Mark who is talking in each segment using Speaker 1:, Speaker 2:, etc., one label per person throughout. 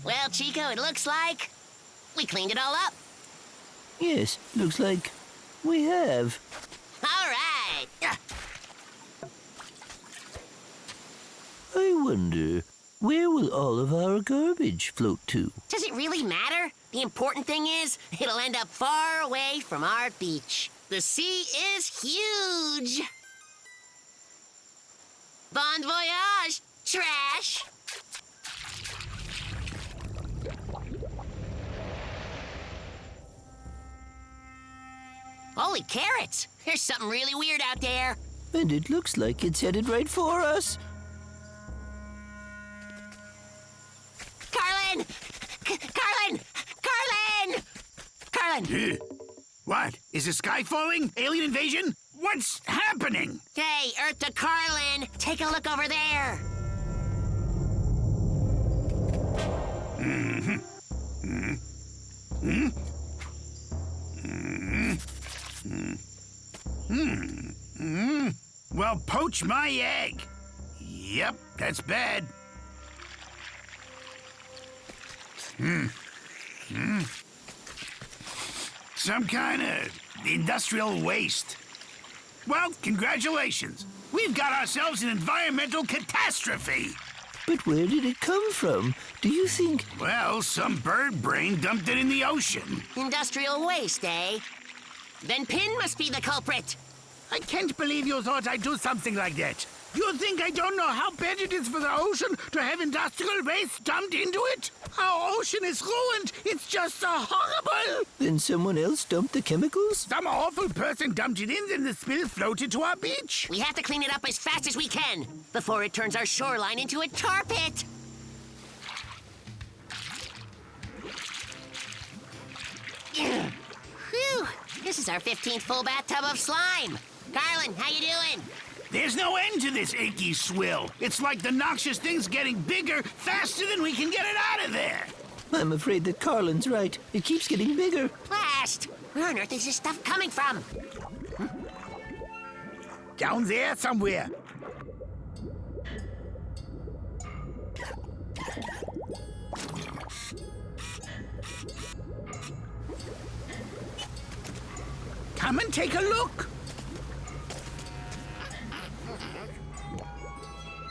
Speaker 1: Well, Chico, it looks like we cleaned it all up.
Speaker 2: Yes, looks like we have.
Speaker 1: All right.
Speaker 2: I wonder, where will all of our garbage float to?
Speaker 1: Does it really matter? The important thing is, it'll end up far away from our beach. The sea is huge. Bon voyage, trash. Holy carrots! There's something really weird out there.
Speaker 2: And it looks like it's headed right for us.
Speaker 1: Carlin! Carlin! Carlin! Carlin!
Speaker 3: What? Is the sky falling? Alien invasion? What's happening?
Speaker 1: Hey, Earth to Carlin! Take a look over there!
Speaker 3: Well, poach my egg. Yep, that's bad. Some kind of industrial waste. Well, congratulations. We've got ourselves an environmental catastrophe.
Speaker 2: But where did it come from? Do you think...
Speaker 3: Well, some bird brain dumped it in the ocean.
Speaker 1: Industrial waste, eh? Then Pin must be the culprit.
Speaker 3: I can't believe you thought I'd do something like that. You think I don't know how bad it is for the ocean to have industrial waste dumped into it? Our ocean is ruined. It's just so horrible.
Speaker 2: Then someone else dumped the chemicals?
Speaker 3: Some awful person dumped it in, then the spill floated to our beach.
Speaker 1: We have to clean it up as fast as we can before it turns our shoreline into a tar pit. Phew! This is our 15th full bathtub of slime. Carlin, how you doing?
Speaker 3: There's no end to this achy swill. It's like the noxious thing's getting bigger faster than we can get it out of there.
Speaker 2: I'm afraid that Carlin's right. It keeps getting bigger.
Speaker 1: Blast! Where on earth is this stuff coming from?
Speaker 3: Down there somewhere. Come and take a look.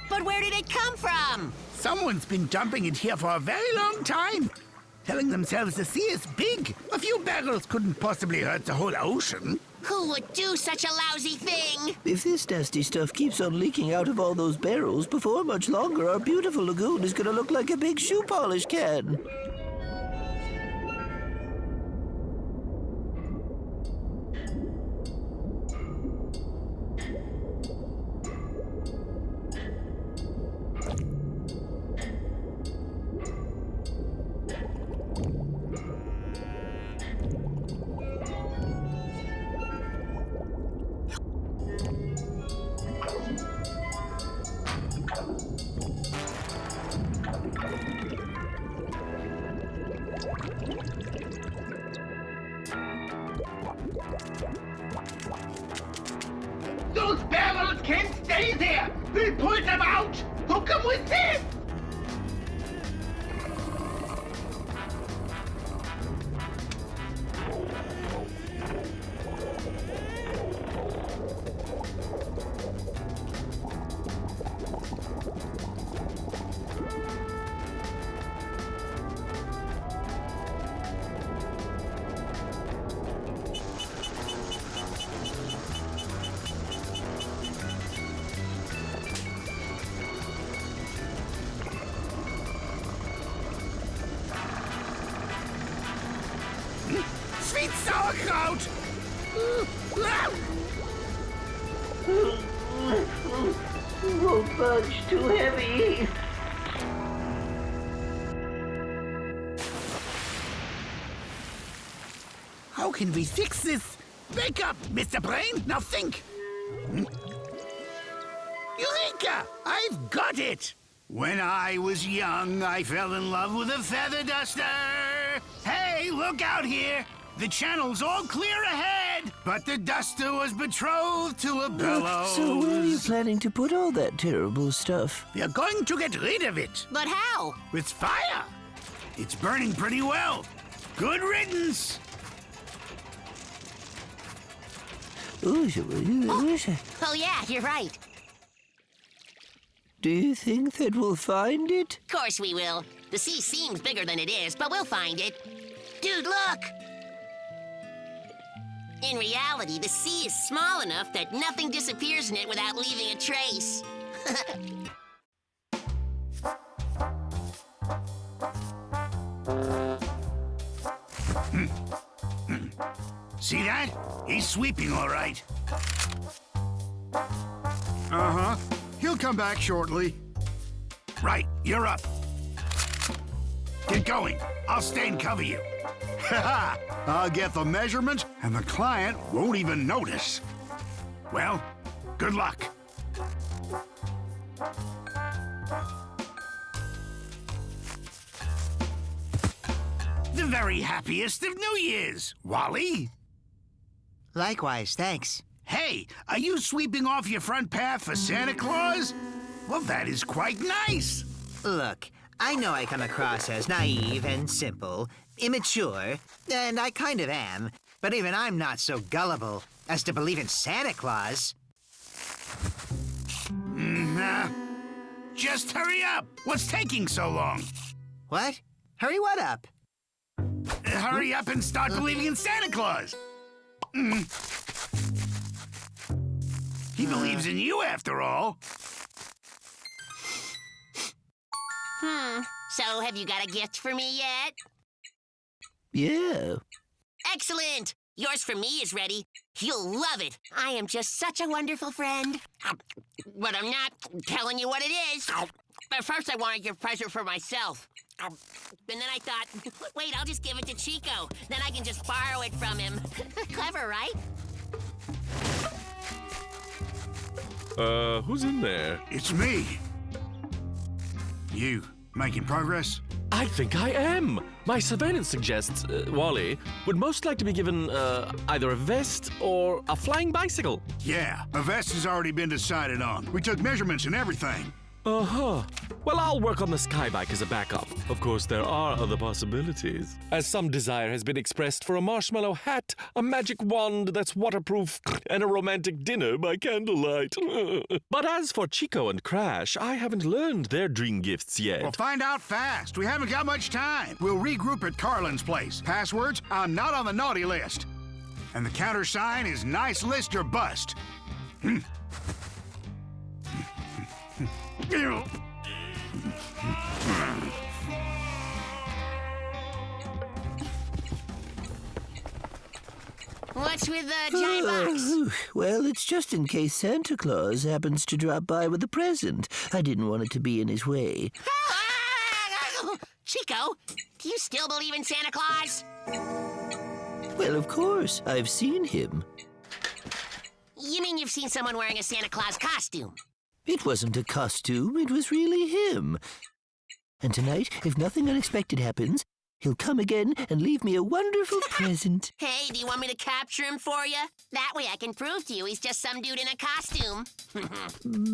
Speaker 1: But where did it come from?
Speaker 3: Someone's been dumping it here for a very long time. Telling themselves the sea is big. A few barrels couldn't possibly hurt the whole ocean.
Speaker 1: Who would do such a lousy thing?
Speaker 2: If this nasty stuff keeps on leaking out of all those barrels, before much longer, our beautiful lagoon is going to look like a big shoe polish can.
Speaker 3: Those barrels can't stay there! We'll pull them out! Hook them with this! Sweet sauerkraut!
Speaker 2: Won't budge, too heavy.
Speaker 3: How can we fix this? Wake up, Mr. Brain. Now think. Eureka! I've got it! When I was young, I fell in love with a feather duster. Hey, look out here. The channel's all clear ahead, but the duster was betrothed to a bellows.
Speaker 2: So where are you planning to put all that terrible stuff?
Speaker 3: We are going to get rid of it.
Speaker 1: But how?
Speaker 3: With fire. It's burning pretty well. Good riddance.
Speaker 1: Oh yeah, you're right.
Speaker 2: Do you think that we'll find it?
Speaker 1: Of course we will. The sea seems bigger than it is, but we'll find it. Dude, look! In reality, the sea is small enough that nothing disappears in it without leaving a trace.
Speaker 3: See that? He's sweeping all right. Uh-huh. He'll come back shortly. Right, you're up. Get going. I'll stay and cover you. Ha-ha! I'll get the measurements, and the client won't even notice. Well, good luck. The very happiest of New Year's, Wally.
Speaker 4: Likewise, thanks.
Speaker 3: Hey, are you sweeping off your front path for Santa Claus? Well, that is quite nice.
Speaker 4: Look, I know I come across as naive and simple, immature, and I kind of am, but even I'm not so gullible as to believe in Santa Claus.
Speaker 3: Just hurry up. What's taking so long?
Speaker 4: What? Hurry what up?
Speaker 3: Hurry up and start believing in Santa Claus. He believes in you, after all.
Speaker 1: So have you got a gift for me yet?
Speaker 2: Yeah.
Speaker 1: Excellent! Yours for me is ready. You'll love it. I am just such a wonderful friend. But I'm not telling you what it is. But first I want to give a present for myself. And then I thought, wait, I'll just give it to Chico. Then I can just borrow it from him. Clever, right?
Speaker 5: Who's in there?
Speaker 3: It's me. You making progress?
Speaker 5: I think I am. My surveillance suggests Wally would most like to be given either a vest or a flying bicycle.
Speaker 3: Yeah, a vest has already been decided on. We took measurements and everything.
Speaker 5: Uh-huh. Well, I'll work on the sky bike as a backup. Of course, there are other possibilities. As some desire has been expressed for a marshmallow hat, a magic wand that's waterproof, and a romantic dinner by candlelight. But as for Chico and Crash, I haven't learned their dream gifts yet.
Speaker 3: We'll find out fast. We haven't got much time. We'll regroup at Carlin's place. Passwords, I'm not on the naughty list. And the countersign is nice list or bust.
Speaker 1: What's with the giant box?
Speaker 2: Well, it's just in case Santa Claus happens to drop by with a present. I didn't want it to be in his way.
Speaker 1: Chico, do you still believe in Santa Claus?
Speaker 2: Well, of course. I've seen him.
Speaker 1: You mean you've seen someone wearing a Santa Claus costume?
Speaker 2: It wasn't a costume. It was really him. And tonight, if nothing unexpected happens, he'll come again and leave me a wonderful present.
Speaker 1: Hey, do you want me to capture him for you? That way I can prove to you he's just some dude in a costume.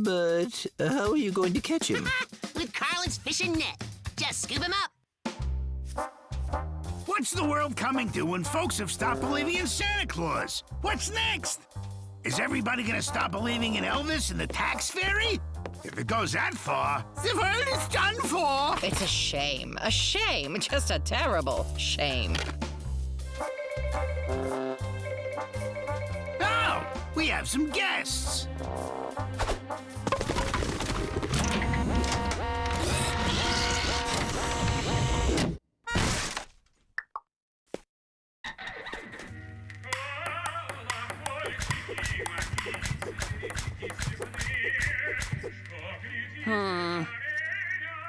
Speaker 2: But how are you going to catch him?
Speaker 1: With Carlin's fishing net. Just scoop him up.
Speaker 3: What's the world coming to when folks have stopped believing in Santa Claus? What's next? Is everybody gonna stop believing in Elvis and the tax fairy? If it goes that far, the world is done for.
Speaker 6: It's a shame, just a terrible shame.
Speaker 3: Oh, we have some guests.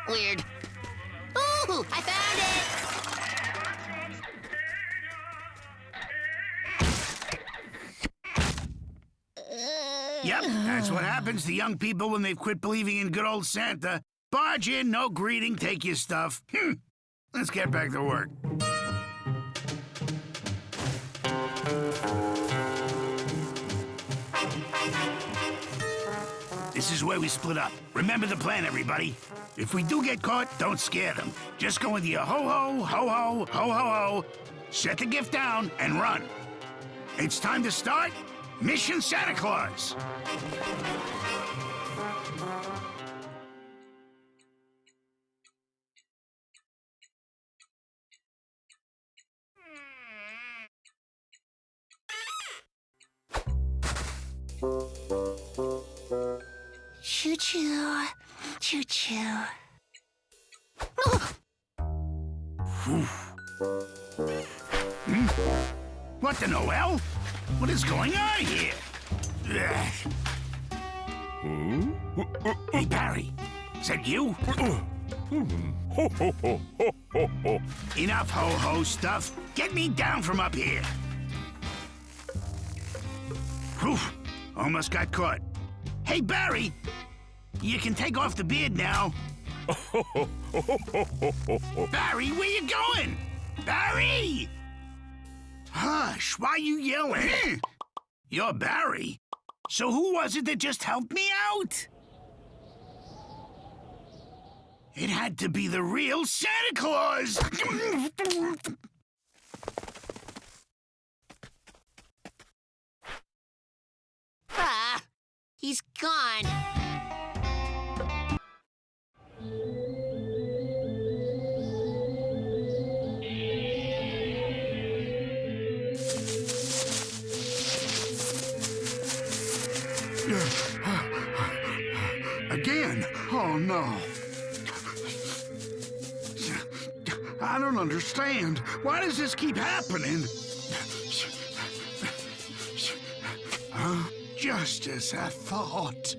Speaker 1: Weird. Ooh, I found it!
Speaker 3: Yep, that's what happens to young people when they've quit believing in good old Santa. Barge in, no greeting, take your stuff. Let's get back to work. This is where we split up. Remember the plan, everybody. If we do get caught, don't scare them. Just go into your ho-ho, ho-ho, ho-ho-ho, set the gift down, and run. It's time to start Mission Santa Claus.
Speaker 1: Choo-choo. Choo-choo.
Speaker 3: What the Noel? What is going on here? Hey, Barry. Is that you? Enough ho-ho stuff. Get me down from up here. Whew. Almost got caught. Hey, Barry. You can take off the beard now. Barry, where you going? Barry! Hush, why you yelling? You're Barry. So who was it that just helped me out? It had to be the real Santa Claus!
Speaker 1: Ah, he's gone.
Speaker 3: Again? Oh, no. I don't understand. Why does this keep happening? Just as I thought.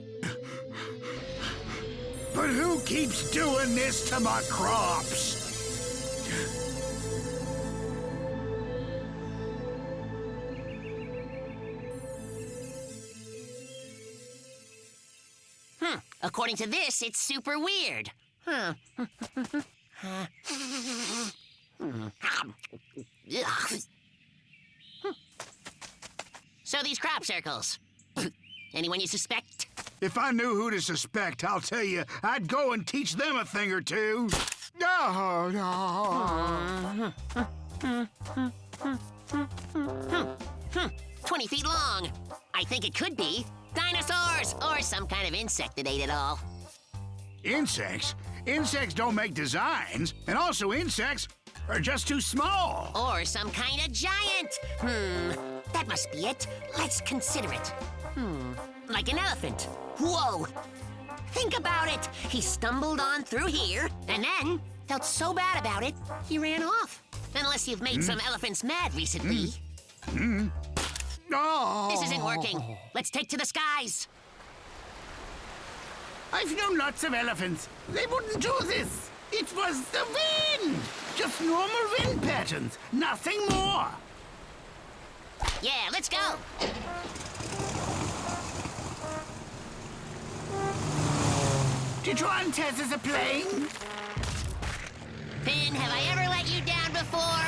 Speaker 3: But who keeps doing this to my crops?
Speaker 1: According to this, it's super weird. So these crop circles. Anyone you suspect?
Speaker 3: If I knew who to suspect, I'll tell you, I'd go and teach them a thing or two. No, no.
Speaker 1: 20 feet long. I think it could be dinosaurs or some kind of insect that ate it all.
Speaker 3: Insects? Insects don't make designs, and also insects are just too small.
Speaker 1: Or some kind of giant. That must be it. Let's consider it. Like an elephant. Whoa! Think about it. He stumbled on through here, and then felt so bad about it, he ran off. Unless you've made some elephants mad recently.
Speaker 3: Oh.
Speaker 1: This isn't working. Let's take to the skies.
Speaker 3: I've known lots of elephants. They wouldn't do this. It was the wind. Just normal wind patterns. Nothing more.
Speaker 1: Yeah, let's go.
Speaker 3: Did you want Tess as a plane?
Speaker 1: Finn, have I ever let you down before?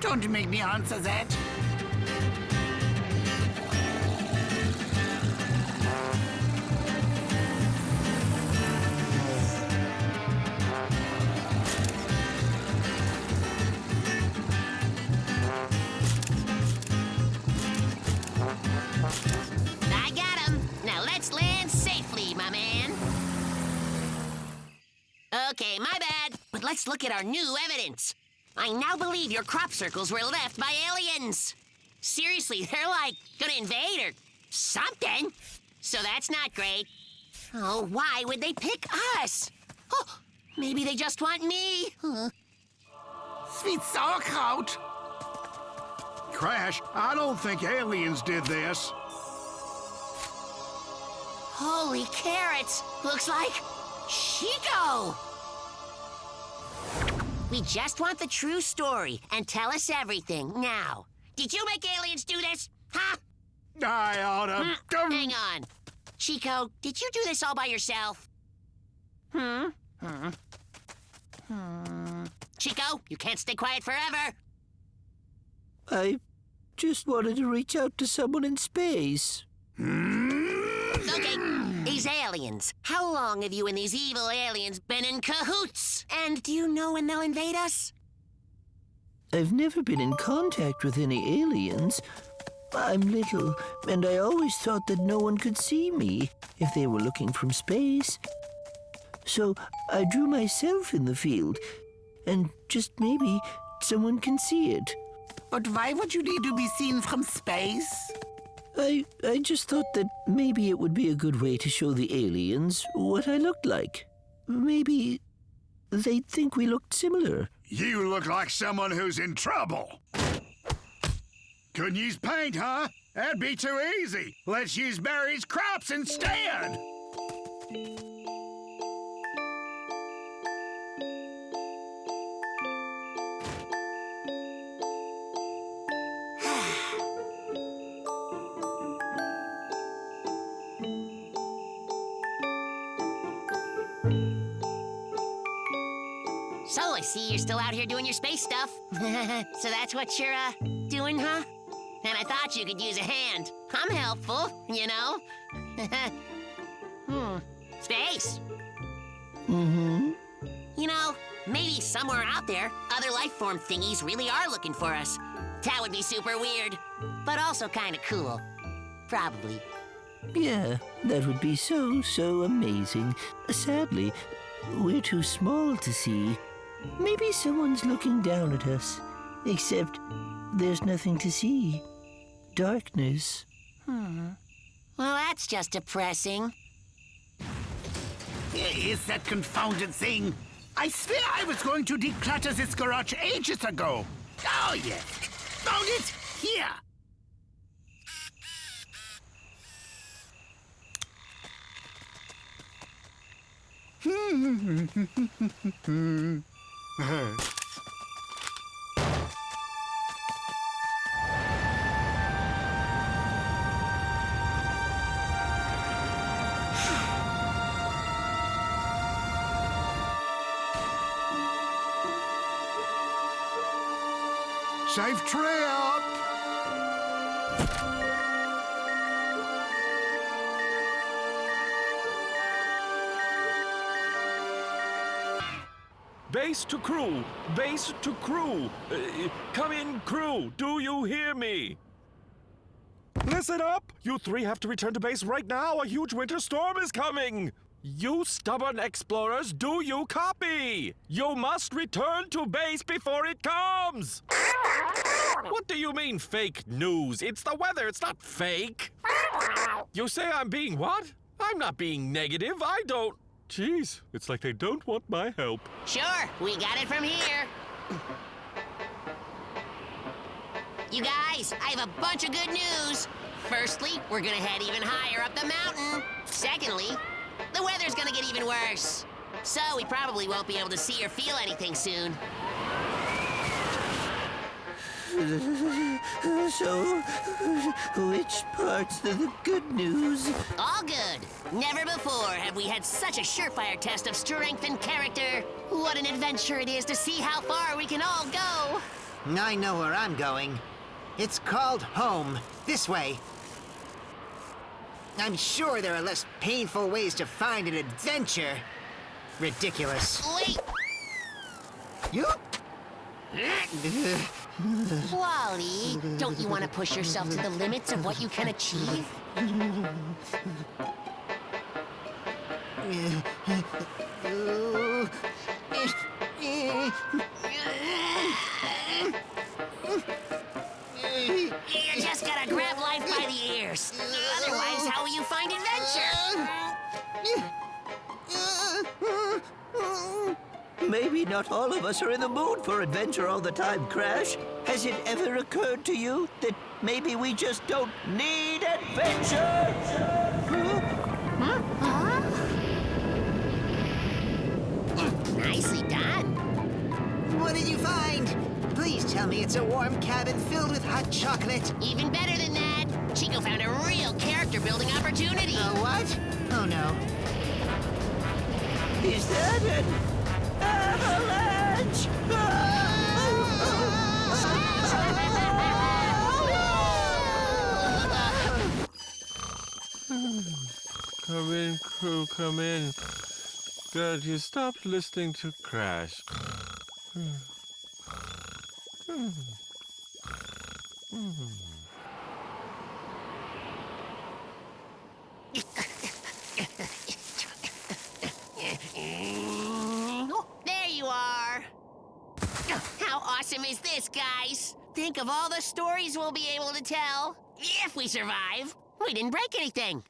Speaker 3: Don't make me answer that.
Speaker 1: I got him. Now let's land safely, my man. Okay, my bad. But let's look at our new evidence. I now believe your crop circles were left by aliens. Seriously, they're like gonna invade or something. So that's not great. Oh, why would they pick us? Oh, maybe they just want me.
Speaker 3: Sweet sauerkraut. Crash, I don't think aliens did this.
Speaker 1: Holy carrots! Looks like Chico! We just want the true story and tell us everything now. Did you make aliens do this? Huh?
Speaker 3: I oughta...
Speaker 1: Hang on. Chico, did you do this all by yourself? Chico, you can't stay quiet forever.
Speaker 2: I just wanted to reach out to someone in space.
Speaker 1: Okay, these aliens. How long have you and these evil aliens been in cahoots? And do you know when they'll invade us?
Speaker 2: I've never been in contact with any aliens. I'm little, and I always thought that no one could see me if they were looking from space. So I drew myself in the field, and just maybe someone can see it.
Speaker 3: But why would you need to be seen from space?
Speaker 2: I just thought that maybe it would be a good way to show the aliens what I looked like. Maybe they'd think we looked similar.
Speaker 3: You look like someone who's in trouble. Couldn't use paint, huh? That'd be too easy. Let's use Barry's crops instead.
Speaker 1: So I see you're still out here doing your space stuff. So that's what you're, doing, huh? And I thought you could use a hand. I'm helpful, you know? Space.
Speaker 2: Mm-hmm.
Speaker 1: You know, maybe somewhere out there, other life form thingies really are looking for us. That would be super weird, but also kind of cool. Probably.
Speaker 2: Yeah, that would be so amazing. Sadly, we're too small to see. Maybe someone's looking down at us. Except there's nothing to see. Darkness.
Speaker 1: Well, that's just depressing.
Speaker 3: Is that confounded thing? I swear I was going to declutter this garage ages ago. Oh, yes. Found it here. Safe trip!
Speaker 5: Base to crew! Base to crew! Come in, crew! Do you hear me? Listen up! You three have to return to base right now! A huge winter storm is coming! You stubborn explorers, do you copy? You must return to base before it comes! What do you mean, fake news? It's the weather, it's not fake! You say I'm being what? I'm not being negative, I don't... Jeez, it's like they don't want my help.
Speaker 1: Sure, we got it from here. You guys, I have a bunch of good news. Firstly, we're gonna head even higher up the mountain. Secondly, the weather's gonna get even worse. So we probably won't be able to see or feel anything soon.
Speaker 2: So, which part's the good news?
Speaker 1: All good. Never before have we had such a surefire test of strength and character. What an adventure it is to see how far we can all go.
Speaker 4: I know where I'm going. It's called home. This way. I'm sure there are less painful ways to find an adventure. Ridiculous.
Speaker 1: Wait,
Speaker 4: You?
Speaker 1: Wally, don't you want to push yourself to the limits of what you can achieve? You just gotta grab life by the ears. Otherwise, how will you find adventure?
Speaker 2: Maybe not all of us are in the mood for adventure all the time, Crash. Has it ever occurred to you that maybe we just don't need adventure? Huh?
Speaker 1: Nicely done.
Speaker 4: What did you find? Please tell me it's a warm cabin filled with hot chocolate.
Speaker 1: Even better than that, Chico found a real character-building opportunity.
Speaker 4: What? Oh, no.
Speaker 2: Is that an avalanche?
Speaker 5: Come in, crew, come in. God, you stopped listening to Crash.
Speaker 1: There you are. How awesome is this, guys? Think of all the stories we'll be able to tell. If we survive, we didn't break anything.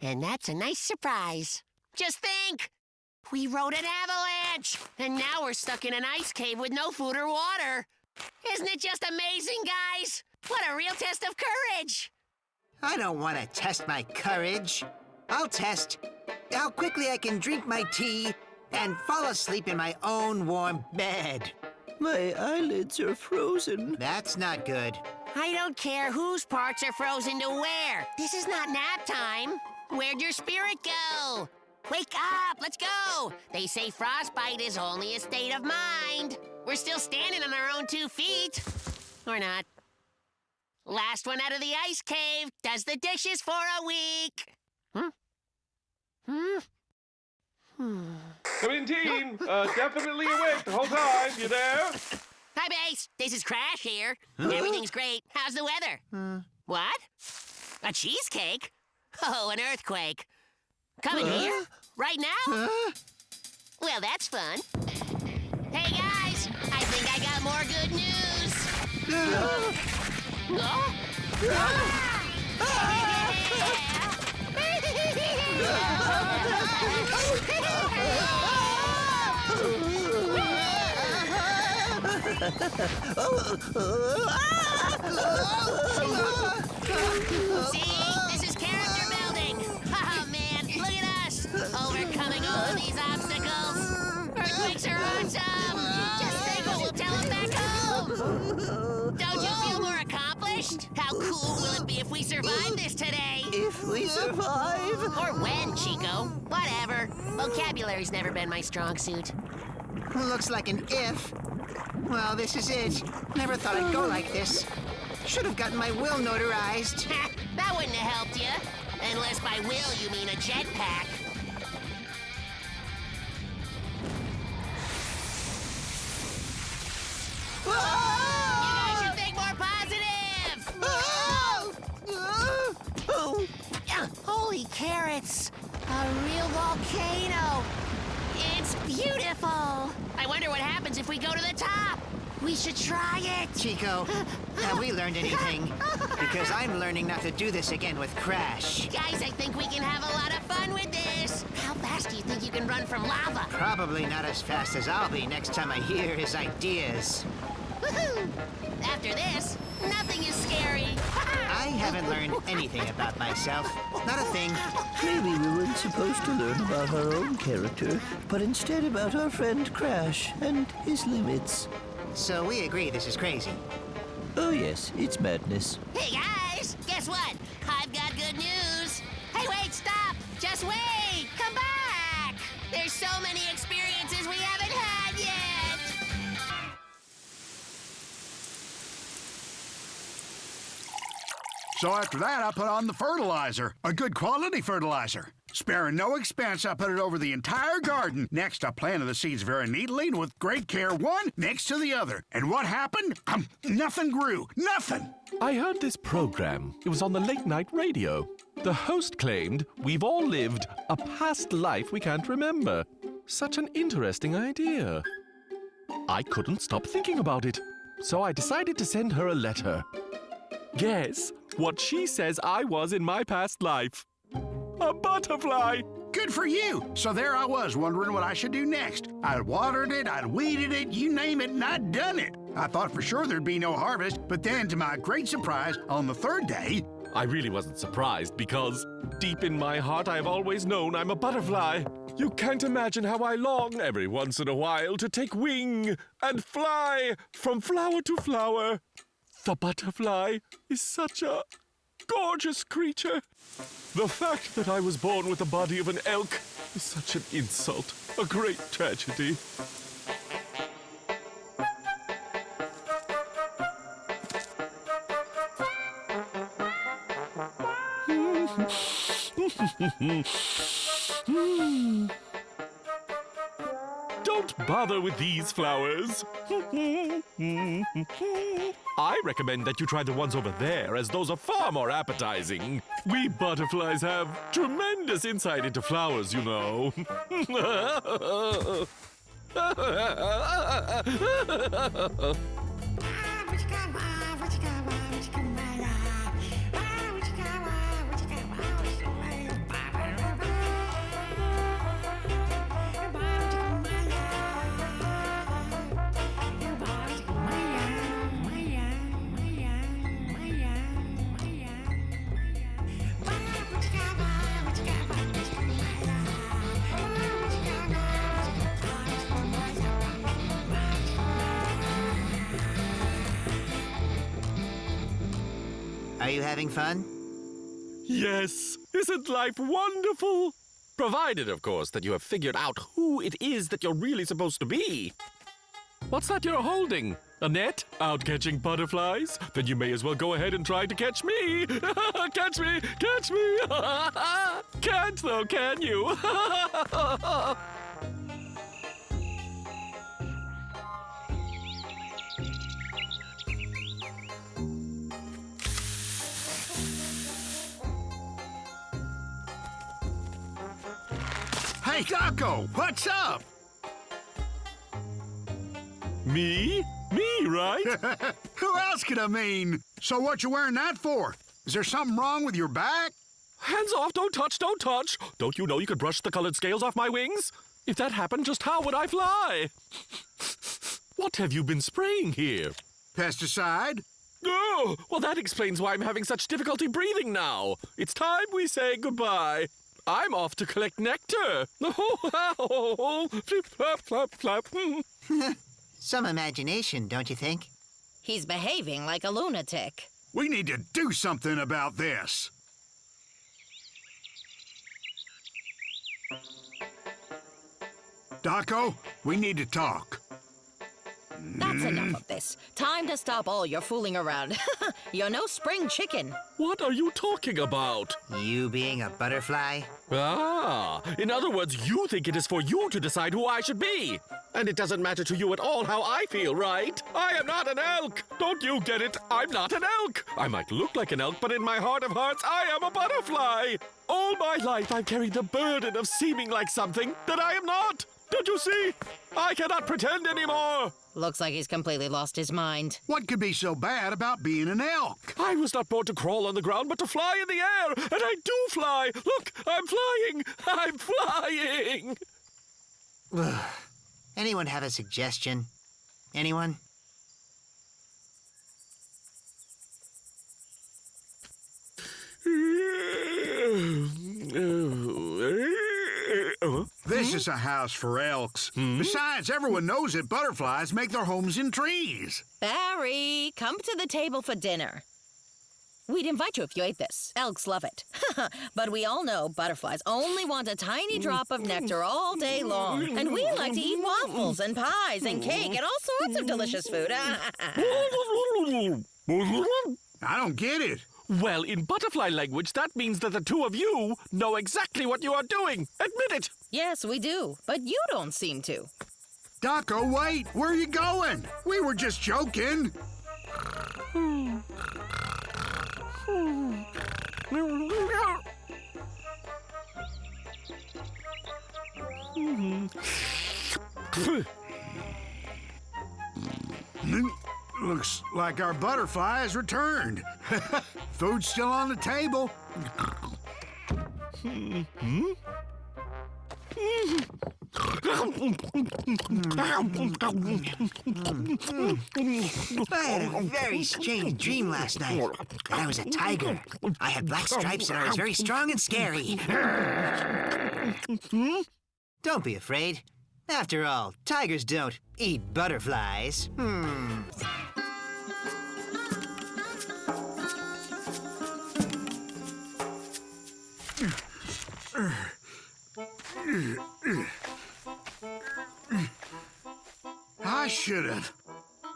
Speaker 1: And that's a nice surprise. Just think. We rode an avalanche, and now we're stuck in an ice cave with no food or water. Isn't it just amazing, guys? What a real test of courage.
Speaker 4: I don't want to test my courage. I'll test how quickly I can drink my tea and fall asleep in my own warm bed.
Speaker 2: My eyelids are frozen.
Speaker 4: That's not good.
Speaker 1: I don't care whose parts are frozen to where. This is not nap time. Where'd your spirit go? Wake up, let's go. They say frostbite is only a state of mind. We're still standing on our own 2 feet. Or not. Last one out of the ice cave does the dishes for a week.
Speaker 5: Come in, team. Definitely awake the whole time. You there?
Speaker 1: Hi, Base. This is Crash here. Everything's great. How's the weather? What? A cheesecake? Oh, an earthquake. Coming here? Right now? Well, that's fun. Hey, guys. I think I got more good news. See? This is character building. Oh, man. Look at us. Overcoming all of these obstacles. Earthquakes are awesome. Just think what we'll tell them back home. Don't you feel more accomplished? How cool will it be if we survive this today?
Speaker 2: If we survive.
Speaker 1: Or when, Chico. Whatever. Vocabulary's never been my strong suit.
Speaker 4: Looks like an if. Well, this is it. Never thought I'd go like this. Should have gotten my will notarized.
Speaker 1: That wouldn't have helped you. Unless by will you mean a jetpack. You guys should think more positive! Holy carrots! A real volcano! It's beautiful! I wonder what happens if we go to the top! We should try it!
Speaker 4: Chico, have we learned anything? Because I'm learning not to do this again with Crash.
Speaker 1: Guys, I think we can have a lot of fun with this! How fast do you think you can run from lava?
Speaker 4: Probably not as fast as I'll be next time I hear his ideas.
Speaker 1: Woohoo! After this, nothing is scary!
Speaker 4: I haven't learned anything about myself. Not a thing.
Speaker 2: Maybe we weren't supposed to learn about our own character, but instead about our friend Crash and his limits.
Speaker 4: So we agree this is crazy.
Speaker 2: Oh yes, it's madness.
Speaker 1: Hey guys, guess what? I've got good news. Hey, wait, stop! Just wait! Come back! There's so many experiences we haven't had yet!
Speaker 3: So after that, I put on the fertilizer. A good quality fertilizer. Sparing no expense, I put it over the entire garden. Next, I planted the seeds very neatly and with great care, one next to the other. And what happened? Nothing grew. Nothing.
Speaker 5: I heard this program. It was on the late night radio. The host claimed we've all lived a past life we can't remember. Such an interesting idea. I couldn't stop thinking about it, so I decided to send her a letter. Guess what she says I was in my past life? A butterfly!
Speaker 3: Good for you. So there I was, wondering what I should do next. I'd watered it, I'd weeded it, you name it, and I'd done it. I thought for sure there'd be no harvest, but then, to my great surprise, on the third day,
Speaker 5: I really wasn't surprised because deep in my heart I've always known I'm a butterfly. You can't imagine how I long every once in a while to take wing and fly from flower to flower. The butterfly is such a gorgeous creature. The fact that I was born with the body of an elk is such an insult, a great tragedy. Don't bother with these flowers. I recommend that you try the ones over there, as those are far more appetizing. We butterflies have tremendous insight into flowers, you know.
Speaker 4: Are you having fun?
Speaker 5: Yes, isn't life wonderful? Provided, of course, that you have figured out who it is that you're really supposed to be. What's that you're holding? A net? Out catching butterflies? Then you may as well go ahead and try to catch me! Catch me! Catch me! Can't though, can you?
Speaker 3: Hey, Taco, what's up?
Speaker 5: Me? Me, right?
Speaker 3: Who else could I mean? So what you wearing that for? Is there something wrong with your back?
Speaker 5: Hands off, don't touch, don't touch! Don't you know you could brush the colored scales off my wings? If that happened, just how would I fly? What have you been spraying here?
Speaker 3: Pesticide?
Speaker 5: Oh, well that explains why I'm having such difficulty breathing now. It's time we say goodbye. I'm off to collect nectar. Flip, flop, flop, flop.
Speaker 4: Some imagination, don't you think?
Speaker 6: He's behaving like a lunatic.
Speaker 3: We need to do something about this. Taco, we need to talk.
Speaker 6: That's enough of this. Time to stop all your fooling around. You're no spring chicken.
Speaker 5: What are you talking about?
Speaker 4: You being a butterfly?
Speaker 5: Ah, in other words, you think it is for you to decide who I should be. And it doesn't matter to you at all how I feel, right? I am not an elk. Don't you get it? I'm not an elk. I might look like an elk, but in my heart of hearts, I am a butterfly. All my life, I've carried the burden of seeming like something that I am not. Don't you see? I cannot pretend anymore.
Speaker 6: Looks like he's completely lost his mind.
Speaker 3: What could be so bad about being an elk?
Speaker 5: I was not born to crawl on the ground, but to fly in the air. And I do fly. Look, I'm flying. I'm flying.
Speaker 4: Anyone have a suggestion? Anyone?
Speaker 3: This is a house for elks. Besides, everyone knows that butterflies make their homes in trees.
Speaker 6: Barry, come to the table for dinner. We'd invite you if you ate this. Elks love it. But we all know butterflies only want a tiny drop of nectar all day long. And we like to eat waffles and pies and cake and all sorts of delicious food.
Speaker 3: I don't get it.
Speaker 5: Well, in butterfly language, that means that the two of you know exactly what you are doing. Admit it.
Speaker 6: Yes, we do. But you don't seem to.
Speaker 3: Taco, wait. Where are you going? We were just joking. Looks like our butterfly has returned. Food's still on the table.
Speaker 4: I had a very strange dream last night. That I was a tiger. I had black stripes and I was very strong and scary. Don't be afraid. After all, tigers don't eat butterflies.
Speaker 3: I should have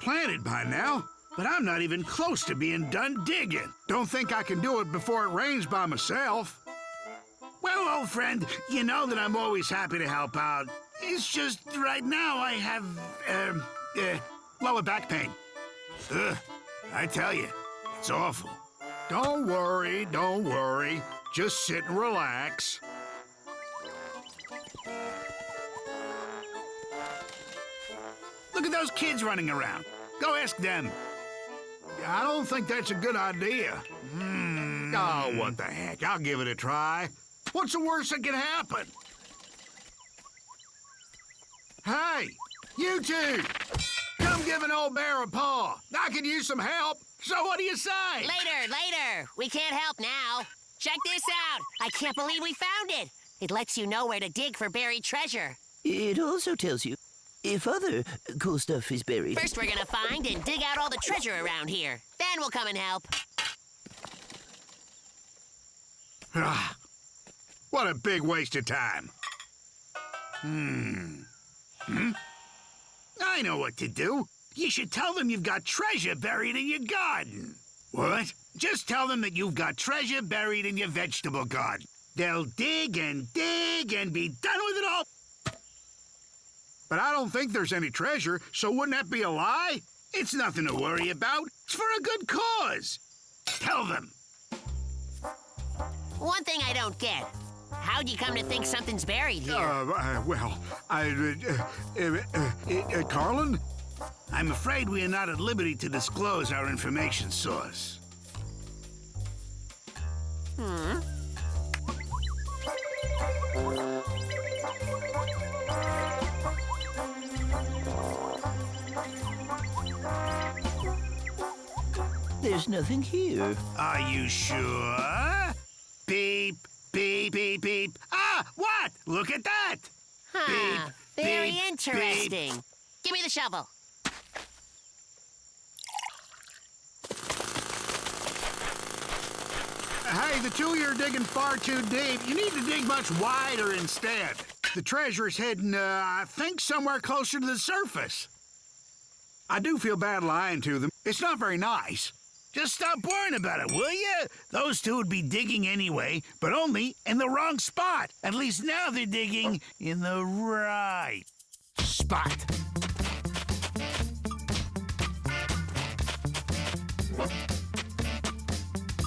Speaker 3: planted by now, but I'm not even close to being done digging. Don't think I can do it before it rains by myself. Well, old friend, you know that I'm always happy to help out. It's just right now I have, lower back pain. Ugh, I tell you, it's awful. Don't worry, don't worry. Just sit and relax. Look at those kids running around. Go ask them. I don't think that's a good idea. Oh, what the heck? I'll give it a try. What's the worst that can happen? Hey, you two! Come give an old bear a paw. I could use some help. So what do you say?
Speaker 1: Later. We can't help now. Check this out. I can't believe we found it. It lets you know where to dig for buried treasure.
Speaker 2: It also tells you if other cool stuff is buried.
Speaker 1: First, we're gonna find and dig out all the treasure around here. Then we'll come and help.
Speaker 3: Ah, what a big waste of time. I know what to do. You should tell them you've got treasure buried in your garden. What? Just tell them that you've got treasure buried in your vegetable garden. They'll dig and be done with it all. But I don't think there's any treasure, so wouldn't that be a lie? It's nothing to worry about. It's for a good cause. Tell them.
Speaker 1: One thing I don't get. How'd you come to think something's buried here?
Speaker 3: Carlin? I'm afraid we are not at liberty to disclose our information source.
Speaker 2: There's nothing here.
Speaker 3: Are you sure? Beep, beep, beep, beep. Ah, what? Look at that!
Speaker 1: Huh, very
Speaker 3: beep,
Speaker 1: interesting.
Speaker 3: beep.
Speaker 1: Give me the shovel.
Speaker 3: Hey, the two of you are digging far too deep. You need to dig much wider instead. The treasure's hidden, I think, somewhere closer to the surface. I do feel bad lying to them. It's not very nice. Just stop worrying about it, will you? Those two would be digging anyway, but only in the wrong spot. At least now they're digging in the right spot.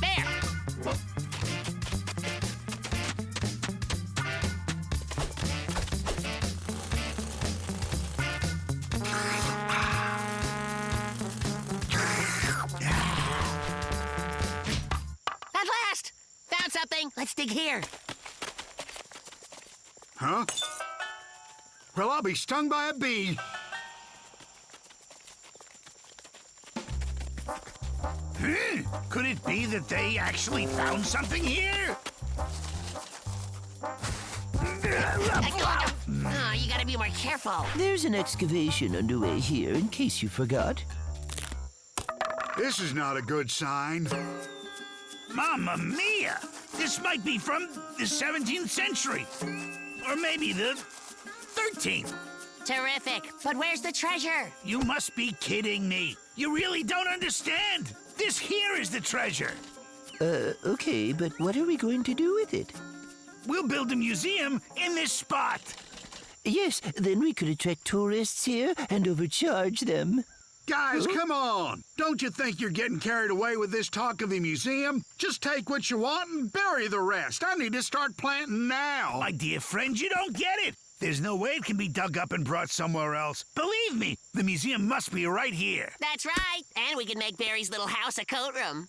Speaker 1: There. At last! Found something. Let's dig here.
Speaker 3: Huh? Well, I'll be stung by a bee. Could it be that they actually found something here?
Speaker 1: Oh, you gotta be more careful.
Speaker 2: There's an excavation underway here, in case you forgot.
Speaker 3: This is not a good sign. Mamma mia! This might be from the 17th century. Or maybe the 13th.
Speaker 1: Terrific. But where's the treasure?
Speaker 3: You must be kidding me. You really don't understand. This here is the treasure.
Speaker 2: Okay, but what are we going to do with it?
Speaker 3: We'll build a museum in this spot.
Speaker 2: Yes, then we could attract tourists here and overcharge them.
Speaker 3: Guys, come on. Don't you think you're getting carried away with this talk of the museum? Just take what you want and bury the rest. I need to start planting now. My dear friend, you don't get it. There's no way it can be dug up and brought somewhere else. Believe me, the museum must be right here.
Speaker 1: That's right. And we can make Barry's little house a coat room.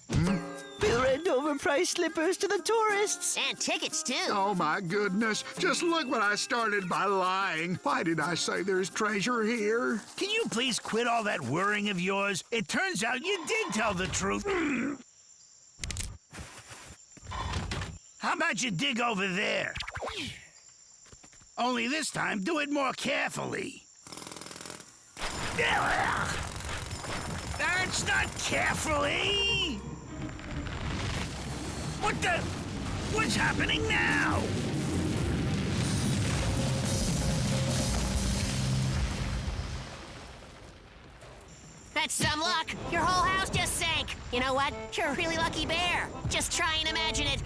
Speaker 2: Bill Red, and overpriced slippers to the tourists.
Speaker 1: And tickets, too.
Speaker 3: Oh, my goodness. Just look what I started by lying. Why did I say there's treasure here?
Speaker 7: Can you please quit all that worrying of yours? It turns out you did tell the truth. How about you dig over there? Only this time, do it more carefully. That's not carefully! What's happening now?
Speaker 1: That's some luck. Your whole house just sank. You know what? You're a really lucky bear. Just try and imagine it.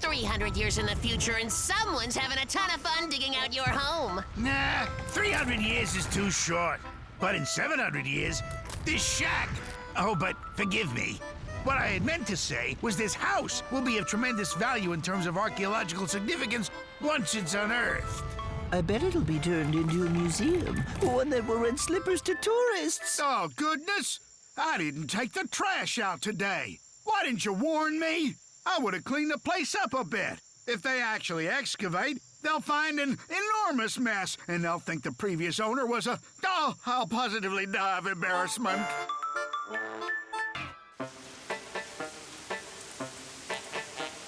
Speaker 1: 300 years in the future and someone's having a ton of fun digging out your home.
Speaker 7: Nah, 300 years is too short. But in 700 years, this shack... Oh, but forgive me. What I had meant to say was this house will be of tremendous value in terms of archaeological significance once it's unearthed.
Speaker 2: I bet it'll be turned into a museum, one that will rent slippers to tourists.
Speaker 3: Oh, goodness. I didn't take the trash out today. Why didn't you warn me? I would have cleaned the place up a bit. If they actually excavate, they'll find an enormous mess, and they'll think the previous owner was a... Oh, I'll positively die of embarrassment.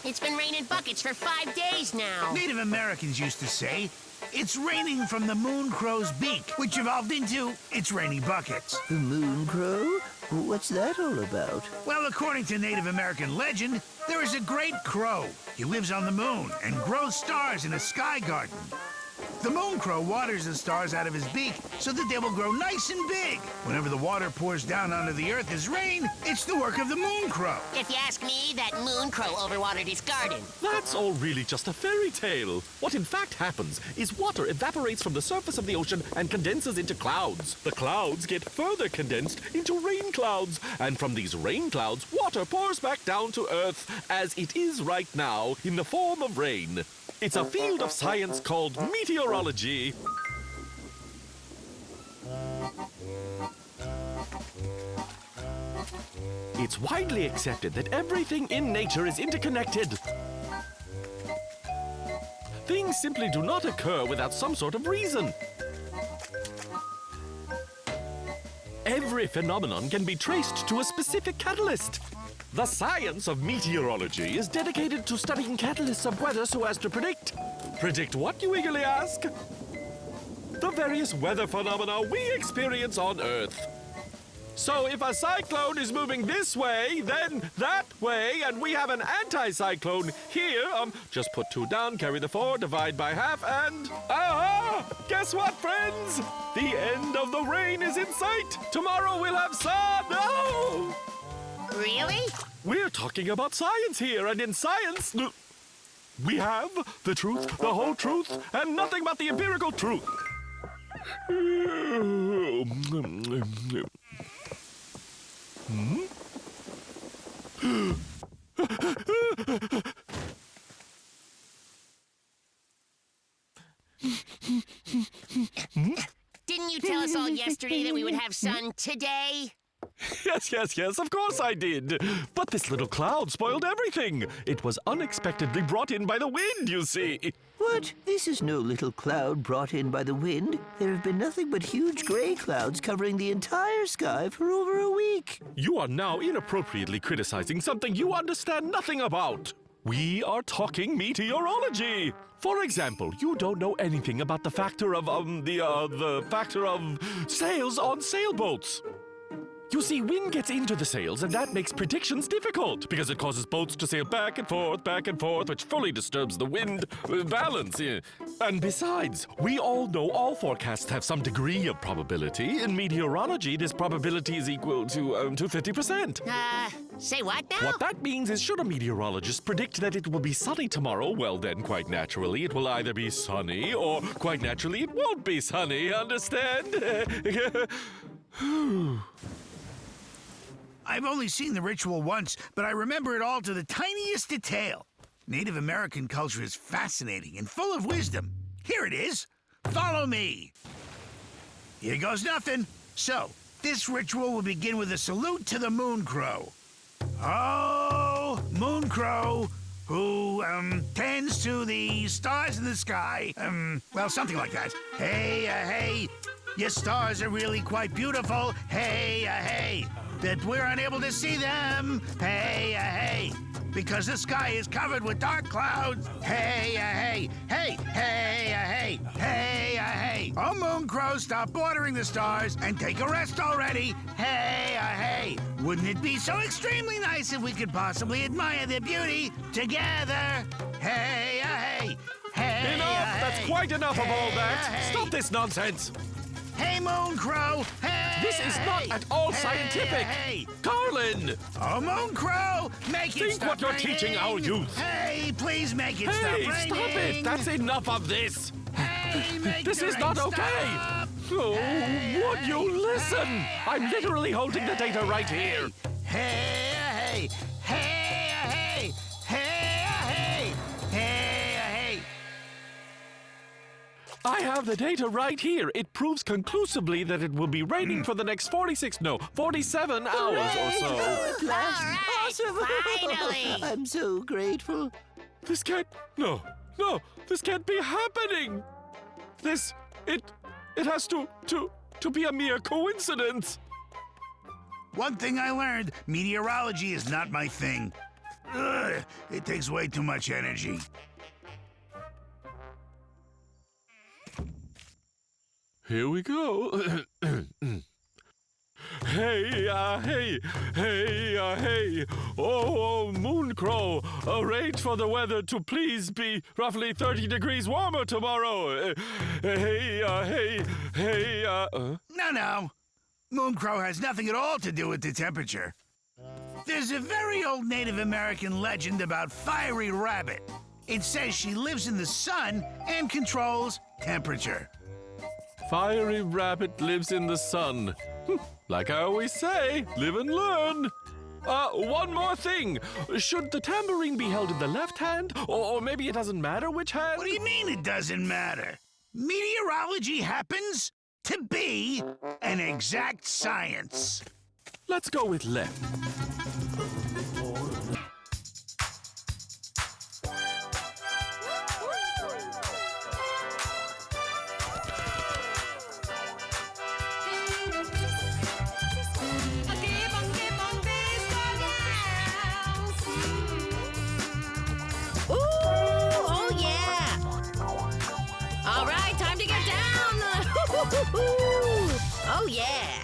Speaker 1: It's been raining buckets for 5 days now.
Speaker 7: Native Americans used to say, it's raining from the moon crow's beak, which evolved into, it's raining buckets.
Speaker 2: The moon crow? What's that all about?
Speaker 7: Well, according to Native American legend, there is a great crow. He lives on the moon and grows stars in a sky garden. The moon crow waters the stars out of his beak so that they will grow nice and big. Whenever the water pours down onto the earth as rain, it's the work of the moon crow.
Speaker 1: If you ask me, that moon crow overwatered his garden.
Speaker 5: That's all really just a fairy tale. What in fact happens is water evaporates from the surface of the ocean and condenses into clouds. The clouds get further condensed into rain clouds, and from these rain clouds, water pours back down to Earth as it is right now in the form of rain. It's a field of science called meteorology. It's widely accepted that everything in nature is interconnected. Things simply do not occur without some sort of reason. Every phenomenon can be traced to a specific catalyst. The science of meteorology is dedicated to studying catalysts of weather so as to predict. Predict what, you eagerly ask? The various weather phenomena we experience on Earth. So if a cyclone is moving this way, then that way, and we have an anti-cyclone here, just put 2 down, carry the 4, divide by half, and... Guess what, friends? The end of the rain is in sight! Tomorrow we'll have sun! Oh!
Speaker 1: Really?
Speaker 5: We're talking about science here, and in science, we have the truth, the whole truth, and nothing but the empirical truth.
Speaker 1: Didn't you tell us all yesterday that we would have sun today?
Speaker 5: Yes, of course I did. But this little cloud spoiled everything. It was unexpectedly brought in by the wind, you see.
Speaker 2: What? This is no little cloud brought in by the wind. There have been nothing but huge gray clouds covering the entire sky for over a week.
Speaker 5: You are now inappropriately criticizing something you understand nothing about. We are talking meteorology. For example, you don't know anything about the factor of, the factor of sails on sailboats. You see, wind gets into the sails, and that makes predictions difficult, because it causes boats to sail back and forth, which fully disturbs the wind balance. And besides, we all know all forecasts have some degree of probability. In meteorology, this probability is equal to 50%.
Speaker 1: Say what now?
Speaker 5: What that means is, should a meteorologist predict that it will be sunny tomorrow, well then, quite naturally, it will either be sunny, or quite naturally, it won't be sunny, understand?
Speaker 7: I've only seen the ritual once, but I remember it all to the tiniest detail. Native American culture is fascinating and full of wisdom. Here it is. Follow me. Here goes nothing. So, this ritual will begin with a salute to the moon crow. Oh, moon crow who tends to the stars in the sky. Well, something like that. Hey, hey, your stars are really quite beautiful. Hey, hey, that we're unable to see them. Hey, hey, because the sky is covered with dark clouds. Hey, hey, hey, hey, hey, hey, hey. Oh, moon crow, stop bordering the stars and take a rest already. Hey, hey. Wouldn't it be so extremely nice if we could possibly admire their beauty together? Hey, hey, hey.
Speaker 5: Enough! That's quite enough of all that. Stop this nonsense.
Speaker 7: Hey, moon crow. Hey.
Speaker 5: This is not at all scientific.
Speaker 7: Hey.
Speaker 5: Carlin!
Speaker 7: Oh, moon crow, make it
Speaker 5: Think
Speaker 7: stop
Speaker 5: what you're
Speaker 7: raining.
Speaker 5: teaching our youth.
Speaker 7: Hey, please make it stop
Speaker 5: Hey,
Speaker 7: raining.
Speaker 5: stop it! That's enough of this.
Speaker 7: Hey, make
Speaker 5: This
Speaker 7: the
Speaker 5: is not
Speaker 7: rain
Speaker 5: okay.
Speaker 7: stop.
Speaker 5: Oh,
Speaker 7: Hey,
Speaker 5: would you listen?
Speaker 7: hey,
Speaker 5: I'm literally holding the data right here.
Speaker 7: Hey, hey, hey, hey, hey, hey, hey.
Speaker 5: I have the data right here. It proves conclusively that it will be raining for the next 47 hours or so.
Speaker 2: Oh, at last.
Speaker 1: All right,
Speaker 2: Awesome.
Speaker 1: finally.
Speaker 2: I'm so grateful.
Speaker 5: This can't... No, this can't be happening. It has to be a mere coincidence.
Speaker 7: One thing I learned, meteorology is not my thing. Ugh, it takes way too much energy.
Speaker 5: Here we go. Hey, hey. Oh, moon crow, arrange for the weather to please be roughly 30 degrees warmer tomorrow. Hey.
Speaker 7: No. Moon crow has nothing at all to do with the temperature. There's a very old Native American legend about Fiery Rabbit. It says she lives in the sun and controls temperature.
Speaker 5: Fiery rabbit lives in the sun. Like I always say, live and learn. One more thing. Should the tambourine be held in the left hand? Or maybe it doesn't matter which hand?
Speaker 7: What do you mean it doesn't matter? Meteorology happens to be an exact science.
Speaker 5: Let's go with left.
Speaker 6: Oh, yeah.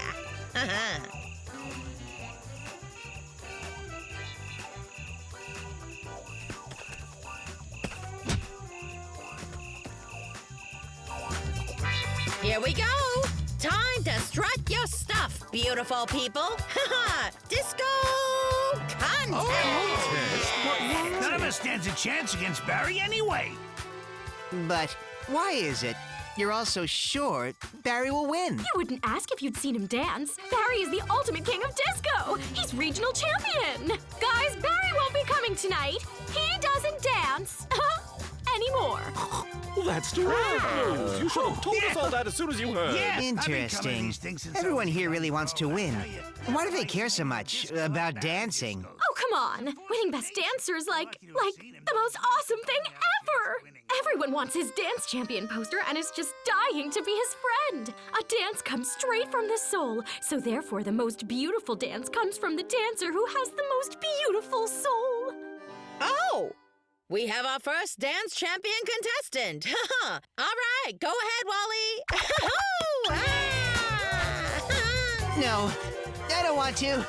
Speaker 6: Here we go. Time to strut your stuff, beautiful people. Disco contest.
Speaker 7: None of us stands a chance against Barry anyway.
Speaker 4: But why is it you're all so sure Barry will win?
Speaker 8: You wouldn't ask if you'd seen him dance. Barry is the ultimate king of disco. He's regional champion. Guys, Barry won't be coming tonight. He doesn't dance anymore.
Speaker 5: Well, that's terrible. You should have told us all that as soon as you heard.
Speaker 7: Yeah, I've been coming to
Speaker 4: Interesting.
Speaker 7: these things since
Speaker 4: Everyone
Speaker 7: I was
Speaker 4: here really wants to
Speaker 7: little,
Speaker 4: win.
Speaker 7: I'll tell you.
Speaker 4: Why do they care so much about dancing?
Speaker 8: Oh, come on. Winning Best Dancer is like the most awesome thing ever. Everyone wants his dance champion poster and is just dying to be his friend. A dance comes straight from the soul, so therefore the most beautiful dance comes from the dancer who has the most beautiful soul.
Speaker 6: Oh, we have our first dance champion contestant. All right, go ahead, Wally.
Speaker 4: No, I don't want to.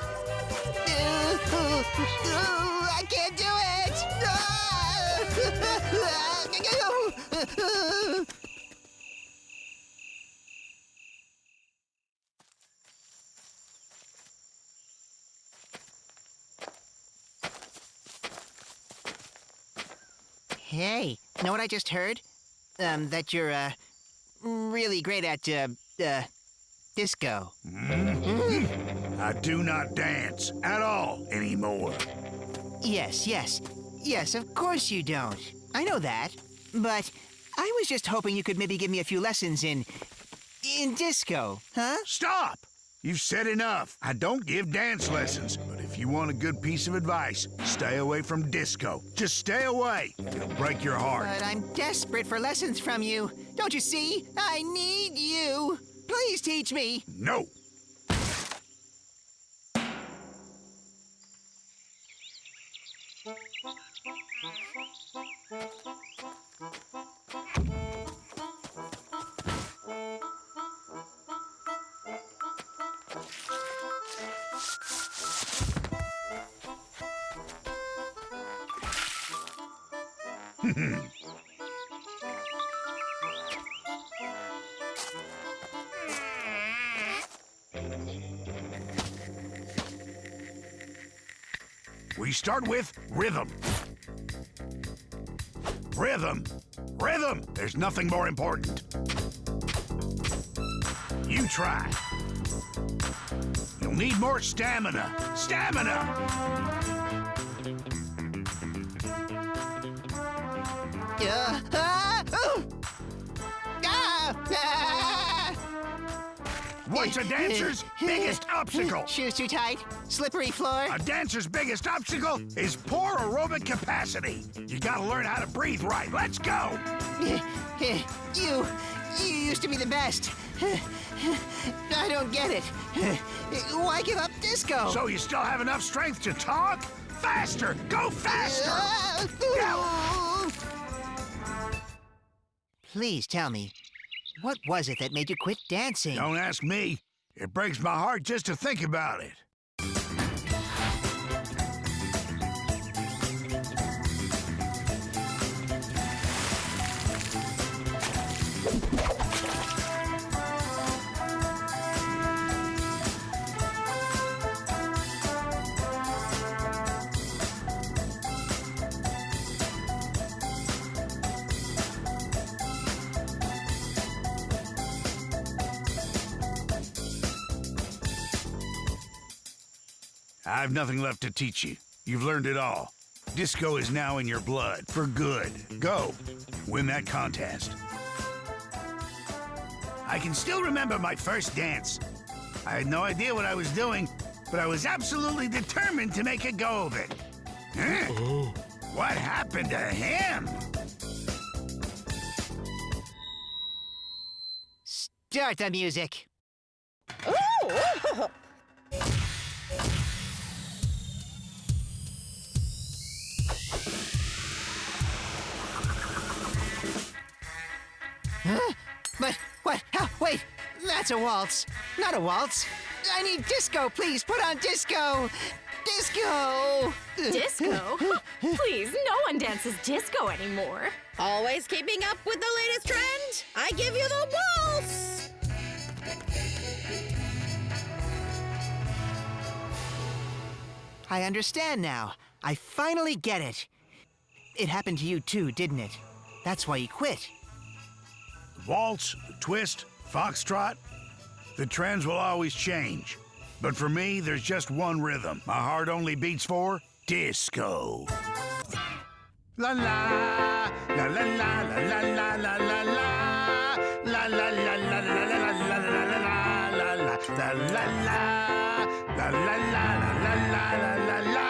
Speaker 4: I can't do it. Hey, know what I just heard? That you're, really great at, disco.
Speaker 7: I do not dance at all anymore.
Speaker 4: Yes, of course you don't. I know that. But I was just hoping you could maybe give me a few lessons in disco, huh?
Speaker 7: Stop! You've said enough. I don't give dance lessons, but if If you want a good piece of advice, stay away from disco. Just stay away. It'll break your heart.
Speaker 4: But I'm desperate for lessons from you. Don't you see? I need you. Please teach me.
Speaker 7: No. We start with rhythm. Rhythm. Rhythm. There's nothing more important. You try. You'll need more stamina. Stamina! What's a dancer's biggest obstacle?
Speaker 4: Shoes too tight, slippery floor.
Speaker 7: A dancer's biggest obstacle is poor aerobic capacity. You gotta learn how to breathe right. Let's go!
Speaker 4: You used to be the best. I don't get it. Why give up disco?
Speaker 7: So you still have enough strength to talk? Faster! Go faster!
Speaker 4: Please tell me, what was it that made you quit dancing?
Speaker 7: Don't ask me. It breaks my heart just to think about it. I've nothing left to teach you. You've learned it all. Disco is now in your blood, for good. Go, win that contest. I can still remember my first dance. I had no idea what I was doing, but I was absolutely determined to make a go of it. Huh?
Speaker 5: Oh.
Speaker 7: What happened to him?
Speaker 4: Start the music. Huh? But what? How? Wait, that's a waltz. Not a waltz. I need disco, please. Put on disco. Disco.
Speaker 8: Disco? Please, no one dances disco anymore.
Speaker 6: Always keeping up with the latest trend? I give you the waltz!
Speaker 4: I understand now. I finally get it. It happened to you too, didn't it? That's why you quit.
Speaker 7: Waltz, twist, foxtrot. The trends will always change. But for me, there's just one rhythm. My heart only beats for disco. La la, la la la la la la la la, la la la la la la la la la la la la, la la la la la la la la la la.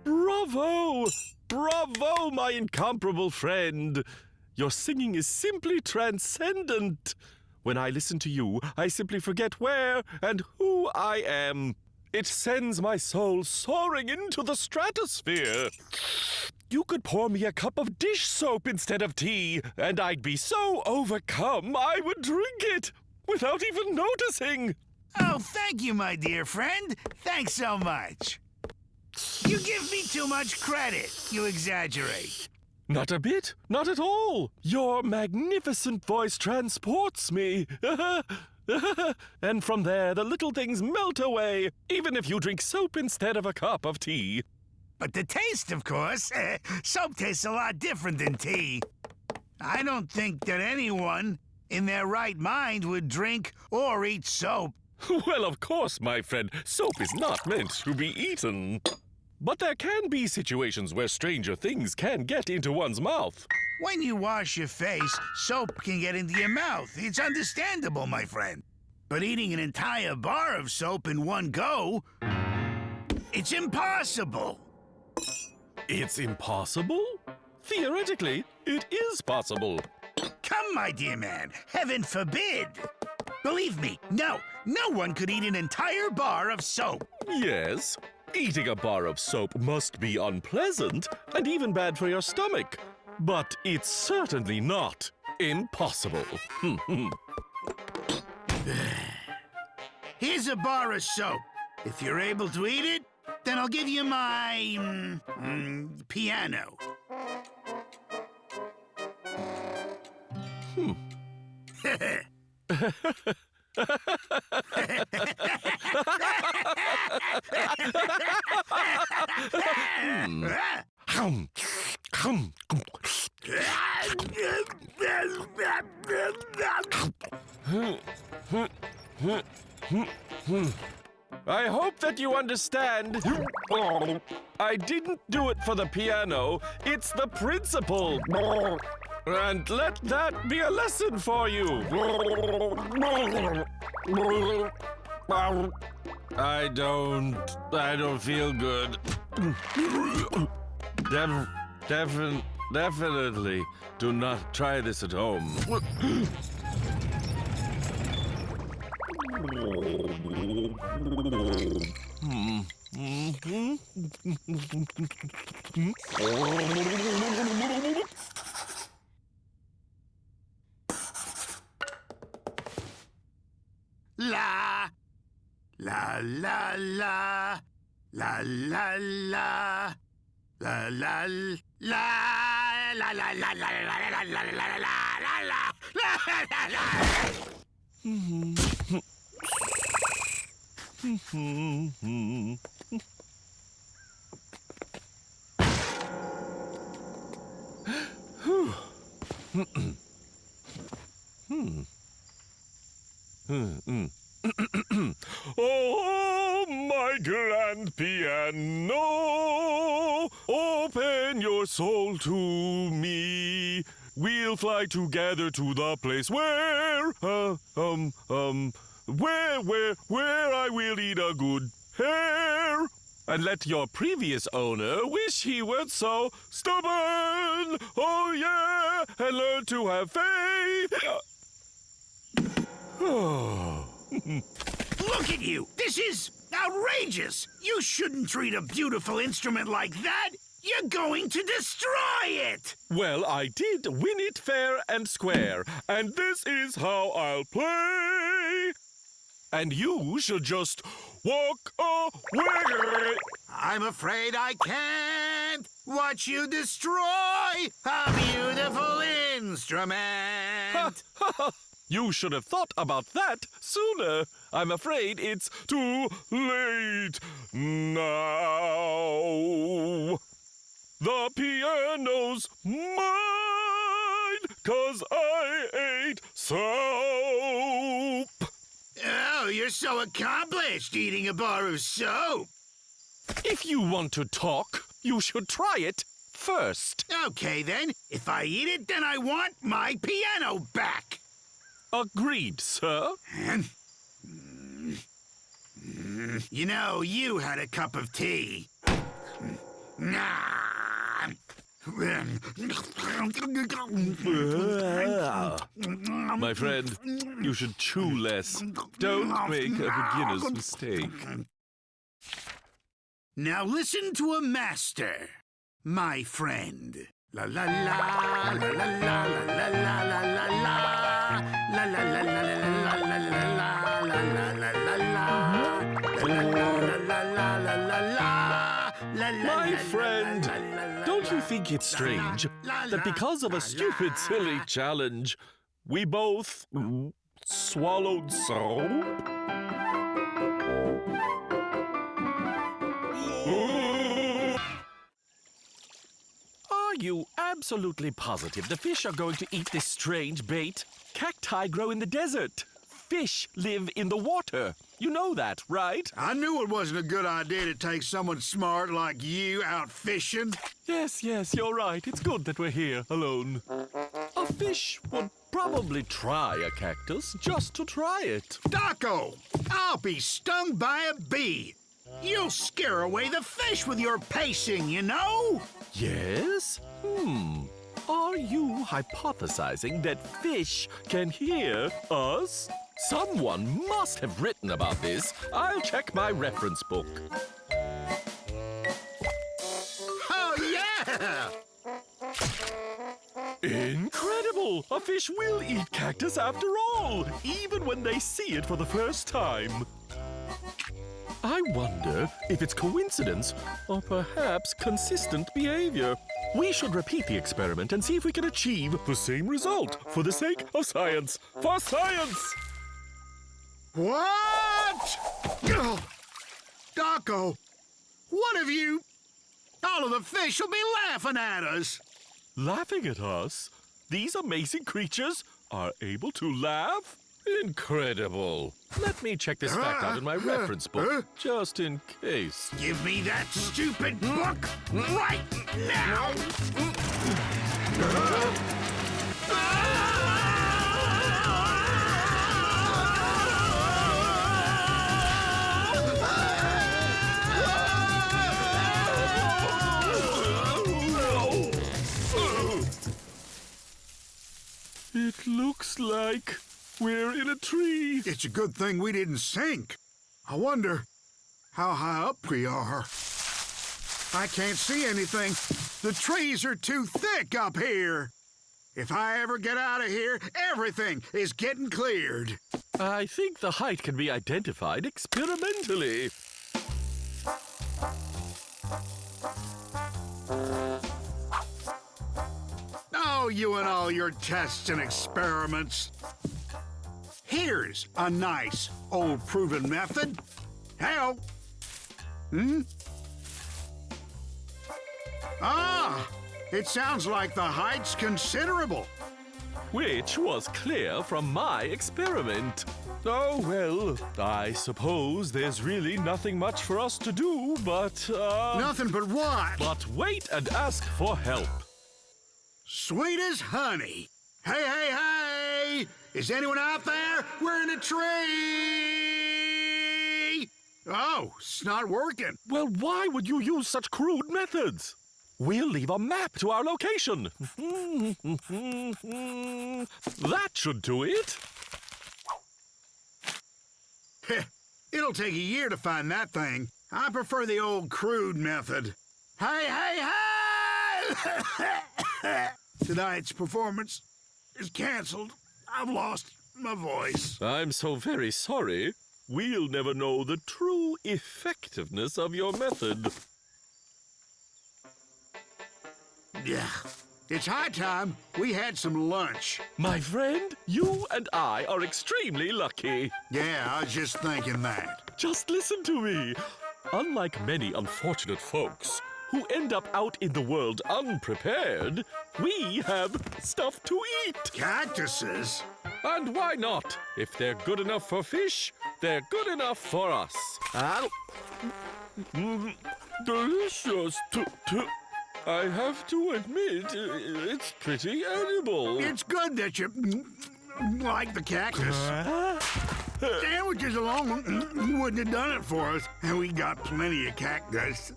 Speaker 5: Bravo! Bravo, my incomparable friend! Your singing is simply transcendent. When I listen to you, I simply forget where and who I am. It sends my soul soaring into the stratosphere. You could pour me a cup of dish soap instead of tea, and I'd be so overcome I would drink it without even noticing.
Speaker 7: Oh, thank you, my dear friend. Thanks so much. You give me too much credit. You exaggerate.
Speaker 5: Not a bit, not at all. Your magnificent voice transports me. And from there, the little things melt away, even if you drink soap instead of a cup of tea.
Speaker 7: But the taste, of course. Soap tastes a lot different than tea. I don't think that anyone in their right mind would drink or eat soap.
Speaker 5: Well, of course, my friend, soap is not meant to be eaten. But there can be situations where stranger things can get into one's mouth.
Speaker 7: When you wash your face, soap can get into your mouth. It's understandable, my friend. But eating an entire bar of soap in one go, it's impossible.
Speaker 5: It's impossible? Theoretically, it is possible.
Speaker 7: Come, my dear man, heaven forbid. Believe me, no one could eat an entire bar of soap.
Speaker 5: Yes, eating a bar of soap must be unpleasant and even bad for your stomach. But it's certainly not impossible.
Speaker 7: Here's a bar of soap. If you're able to eat it, then I'll give you my piano.
Speaker 5: I hope that you understand. I didn't do it for the piano. It's the principle. And let that be a lesson for you. I don't feel good. Definitely do not try this at home.
Speaker 7: La, la, la, la, la, la, la, la, la, la, la, la, la, la, la, la, la, la.
Speaker 5: Oh, my grand piano, open your soul to me. We'll fly together to the place where I will eat a good pear. And let your previous owner wish he weren't so stubborn. Oh, yeah, and learn to have faith.
Speaker 7: Look at you! This is outrageous! You shouldn't treat a beautiful instrument like that! You're going to destroy it!
Speaker 5: Well, I did win it fair and square, and this is how I'll play. And you should just walk away.
Speaker 7: I'm afraid I can't watch you destroy a beautiful instrument!
Speaker 5: You should have thought about that sooner. I'm afraid it's too late now. The piano's mine, 'cause I ate soap.
Speaker 7: Oh, you're so accomplished eating a bar of soap.
Speaker 5: If you want to talk, you should try it first.
Speaker 7: Okay, then. If I eat it, then I want my piano back.
Speaker 5: Agreed, sir.
Speaker 7: You know, you had a cup of tea.
Speaker 5: My friend, you should chew less. Don't make a beginner's mistake.
Speaker 7: Now listen to a master, my friend. La la la la la la la la la la la la la la la
Speaker 5: My friend, don't you think it's strange that because of a stupid, silly challenge, we both swallowed soap? Are you absolutely positive the fish are going to eat this strange bait? Cacti grow in the desert. Fish live in the water. You know that, right?
Speaker 3: I knew it wasn't a good idea to take someone smart like you out fishing.
Speaker 5: Yes, you're right. It's good that we're here alone. A fish would probably try a cactus just to try it.
Speaker 3: Daco, I'll be stung by a bee. You'll scare away the fish with your pacing, you know?
Speaker 5: Yes? Are you hypothesizing that fish can hear us? Someone must have written about this. I'll check my reference book.
Speaker 3: Oh, yeah!
Speaker 5: Incredible! A fish will eat cactus after all, even when they see it for the first time. I wonder if it's coincidence or perhaps consistent behavior. We should repeat the experiment and see if we can achieve the same result for the sake of science. For science!
Speaker 3: What? Ugh. Daco, what have you... All of the fish will be laughing at us.
Speaker 5: Laughing at us? These amazing creatures are able to laugh? Incredible. Let me check this fact out in my reference book, just in case.
Speaker 3: Give me that stupid book right now!
Speaker 5: It looks like we're in a tree.
Speaker 3: It's a good thing we didn't sink. I wonder how high up we are. I can't see anything. The trees are too thick up here. If I ever get out of here, everything is getting cleared.
Speaker 5: I think the height can be identified experimentally.
Speaker 3: Oh, you and all your tests and experiments. Here's a nice, old proven method. Hell. Ah, it sounds like the height's considerable.
Speaker 5: Which was clear from my experiment. Oh, well, I suppose there's really nothing much for us to do, but,
Speaker 3: Nothing but what?
Speaker 5: But wait and ask for help.
Speaker 3: Sweet as honey. Hey, hey, hey! Is anyone out there? We're in a tree! Oh, it's not working.
Speaker 5: Well, why would you use such crude methods? We'll leave a map to our location. That should do it.
Speaker 3: It'll take a year to find that thing. I prefer the old crude method. Hey, hey, hey! Tonight's performance is canceled. I've lost my voice.
Speaker 5: I'm so very sorry. We'll never know the true effectiveness of your method.
Speaker 3: Yeah, it's high time we had some lunch.
Speaker 5: My friend, you and I are extremely lucky.
Speaker 3: Yeah, I was just thinking that.
Speaker 5: Just listen to me. Unlike many unfortunate folks who end up out in the world unprepared, we have stuff to eat.
Speaker 3: Cactuses?
Speaker 5: And why not? If they're good enough for fish, they're good enough for us. Delicious. I have to admit, it's pretty edible.
Speaker 3: It's good that you like the cactus. Sandwiches alone wouldn't have done it for us, and we got plenty of cactus.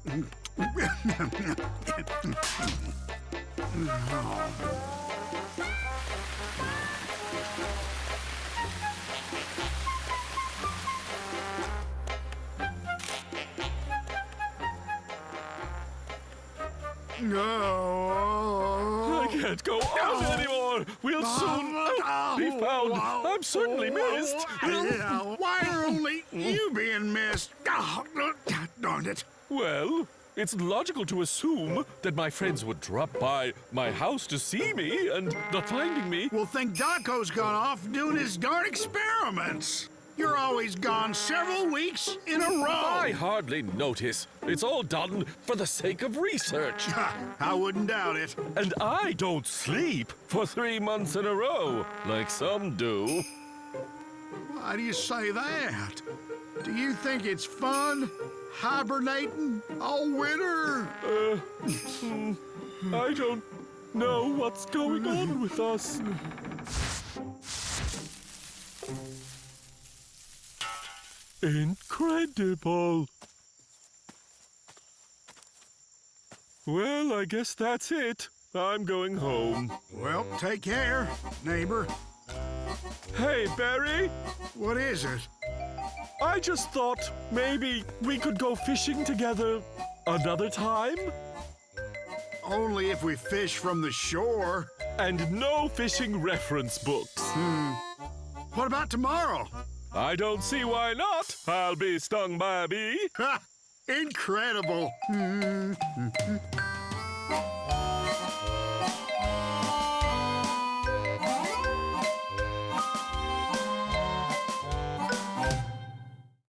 Speaker 3: No.
Speaker 5: I can't go on anymore. We'll soon be found. I'm certainly missed.
Speaker 3: Why are only you being missed? Oh, darn it.
Speaker 5: Well, it's logical to assume that my friends would drop by my house to see me, and not finding me.
Speaker 3: Well, think Daco's gone off doing his darn experiments. You're always gone several weeks in a row.
Speaker 5: I hardly notice. It's all done for the sake of research.
Speaker 3: I wouldn't doubt it.
Speaker 5: And I don't sleep for 3 months in a row, like some do.
Speaker 3: Why do you say that? Do you think it's fun hibernating all winter?
Speaker 5: I don't know what's going on with us. Incredible. Well, I guess that's it. I'm going home.
Speaker 7: Well, take care, neighbor.
Speaker 5: Hey, Barry,
Speaker 7: What is it?
Speaker 5: I just thought maybe we could go fishing together another time?
Speaker 7: Only if we fish from the shore.
Speaker 5: And no fishing reference books.
Speaker 7: What about tomorrow?
Speaker 5: I don't see why not. I'll be stung by a bee.
Speaker 7: Ha! Incredible.